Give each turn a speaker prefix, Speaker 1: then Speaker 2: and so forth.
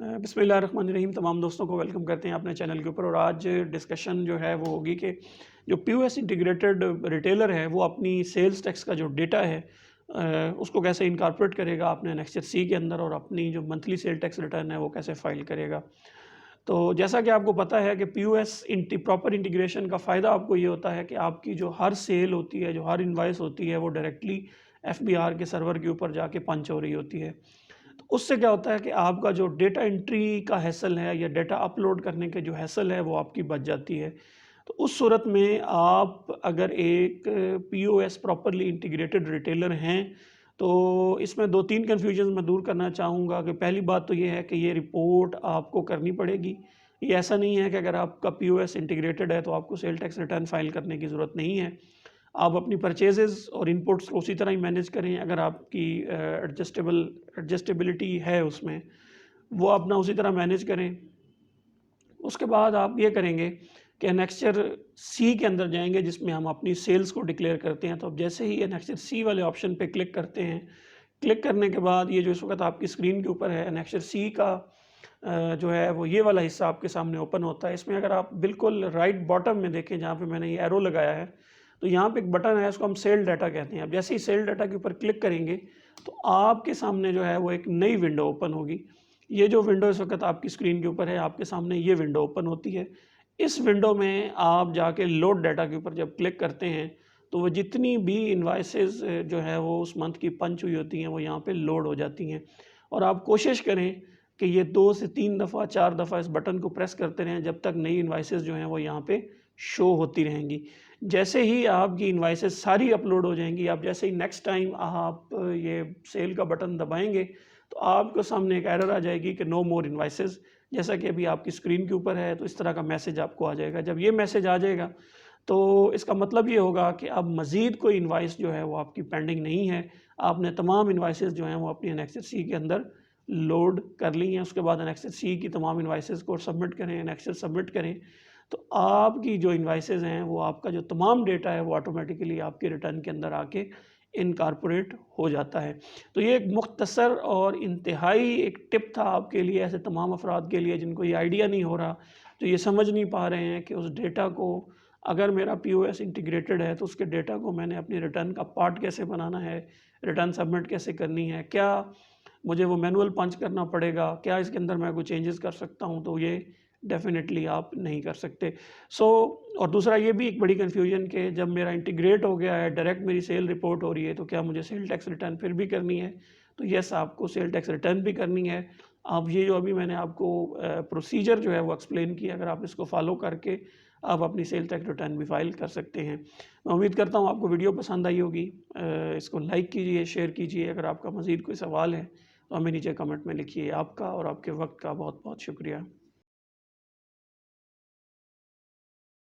Speaker 1: بسم اللہ الرحمن الرحیم. تمام دوستوں کو ویلکم کرتے ہیں اپنے چینل کے اوپر. اور آج ڈسکشن جو ہے وہ ہوگی کہ جو پی او ایس انٹیگریٹڈ ریٹیلر ہے وہ اپنی سیلز ٹیکس کا جو ڈیٹا ہے اس کو کیسے انکارپوریٹ کرے گا اپنے انیکسچر سی کے اندر، اور اپنی جو منتھلی سیل ٹیکس ریٹرن ہے وہ کیسے فائل کرے گا. تو جیسا کہ آپ کو پتہ ہے کہ پی او ایس پراپر انٹیگریشن کا فائدہ آپ کو یہ ہوتا ہے کہ آپ کی جو ہر سیل ہوتی ہے، جو ہر انوائس ہوتی ہے، وہ ڈائریکٹلی ایف بی آر کے سرور کے اوپر جا کے پنچ ہو رہی ہوتی ہے. تو اس سے کیا ہوتا ہے کہ آپ کا جو ڈیٹا انٹری کا حیصل ہے یا ڈیٹا اپلوڈ کرنے کے جو حیصل ہے وہ آپ کی بچ جاتی ہے. تو اس صورت میں آپ اگر ایک P O S properly integrated retailer ہیں تو اس میں دو تین کنفیوژنز میں دور کرنا چاہوں گا. کہ پہلی بات تو یہ ہے کہ یہ رپورٹ آپ کو کرنی پڑے گی. یہ ایسا نہیں ہے کہ اگر آپ کا پی او ایس انٹیگریٹڈ ہے تو آپ کو سیل ٹیکس ریٹرن فائل کرنے کی ضرورت نہیں ہے. آپ اپنی پرچیزز اور انپوٹس کو اسی طرح ہی مینیج کریں. اگر آپ کی ایڈجسٹیبلٹی ہے اس میں، وہ اپنا اسی طرح مینیج کریں. اس کے بعد آپ یہ کریں گے کہ انیکسچر سی کے اندر جائیں گے جس میں ہم اپنی سیلز کو ڈکلیئر کرتے ہیں. تو اب جیسے ہی انیکسچر سی والے آپشن پہ کلک کرتے ہیں، کلک کرنے کے بعد یہ جو اس وقت آپ کی اسکرین کے اوپر ہے انیکسچر سی کا جو ہے وہ یہ والا حصہ آپ کے سامنے اوپن ہوتا ہے. اس میں اگر آپ بالکل رائٹ باٹم میں دیکھیں جہاں پہ میں نے یہ ایرو لگایا ہے، تو یہاں پہ ایک بٹن ہے، اس کو ہم سیل ڈیٹا کہتے ہیں. اب جیسے ہی سیل ڈیٹا کے اوپر کلک کریں گے تو آپ کے سامنے جو ہے وہ ایک نئی ونڈو اوپن ہوگی. یہ جو ونڈو اس وقت آپ کی اسکرین کے اوپر ہے، آپ کے سامنے یہ ونڈو اوپن ہوتی ہے. اس ونڈو میں آپ جا کے لوڈ ڈیٹا کے اوپر جب کلک کرتے ہیں تو وہ جتنی بھی انوائسز جو ہے وہ اس منتھ کی پنچ ہوئی ہوتی ہیں وہ یہاں پہ لوڈ ہو جاتی ہیں. اور آپ کوشش کریں کہ یہ 2 سے 3 دفعہ 4 دفعہ اس بٹن کو پریس کرتے رہیں جب تک نئی انوائسز جو ہیں وہ یہاں پہ شو ہوتی رہیں گی. جیسے ہی آپ کی انوائسز ساری اپلوڈ ہو جائیں گی، آپ جیسے ہی نیکسٹ ٹائم آپ یہ سیل کا بٹن دبائیں گے تو آپ کو سامنے ایک ایرر آ جائے گی کہ نو مور انوائسز. جیسا کہ ابھی آپ کی اسکرین کے اوپر ہے تو اس طرح کا میسج آپ کو آ جائے گا. جب یہ میسج آ جائے گا تو اس کا مطلب یہ ہوگا کہ اب مزید کوئی انوائس جو ہے وہ آپ کی پینڈنگ نہیں ہے. آپ نے تمام انوائسز جو ہیں وہ اپنی انیکسچر سی کے اندر لوڈ کر لی ہیں. اس کے بعد انیکسچر سی کی تمام انوائسز کو سبمٹ کریں، انیکسچر سبمٹ کریں تو آپ کی جو انوائسز ہیں وہ آپ کا جو تمام ڈیٹا ہے وہ آٹومیٹیکلی آپ کے ریٹرن کے اندر آ کے انکارپوریٹ ہو جاتا ہے. تو یہ ایک مختصر اور انتہائی ایک ٹپ تھا آپ کے لیے، ایسے تمام افراد کے لیے جن کو یہ آئیڈیا نہیں ہو رہا، جو یہ سمجھ نہیں پا رہے ہیں کہ اس ڈیٹا کو، اگر میرا پی او ایس انٹیگریٹڈ ہے تو اس کے ڈیٹا کو میں نے اپنی ریٹرن کا پارٹ کیسے بنانا ہے، ریٹرن سبمٹ کیسے کرنی ہے، کیا مجھے وہ مینول پنچ کرنا پڑے گا، کیا اس کے اندر میں کوئی چینجز کر سکتا ہوں. تو یہ ڈیفینیٹلی آپ نہیں کر سکتے. اور دوسرا یہ بھی ایک بڑی کنفیوژن کہ جب میرا انٹیگریٹ ہو گیا ہے، ڈائریکٹ میری سیل رپورٹ ہو رہی ہے، تو کیا مجھے سیل ٹیکس ریٹرن پھر بھی کرنی ہے؟ تو یس، آپ کو سیل ٹیکس ریٹرن بھی کرنی ہے. آپ یہ جو ابھی میں نے آپ کو پروسیجر جو ہے وہ ایکسپلین کیا، اگر آپ اس کو فالو کر کے آپ اپنی سیل ٹیکس ریٹرن بھی فائل کر سکتے ہیں. میں امید کرتا ہوں آپ کو ویڈیو پسند آئی ہوگی. اس کو لائک کیجئے، شیئر کیجئے. اگر آپ کا مزید کوئی سوال ہے تو ہمیں نیچے کمنٹ میں لکھیے. آپ کا اور آپ کے وقت کا بہت بہت شکریہ.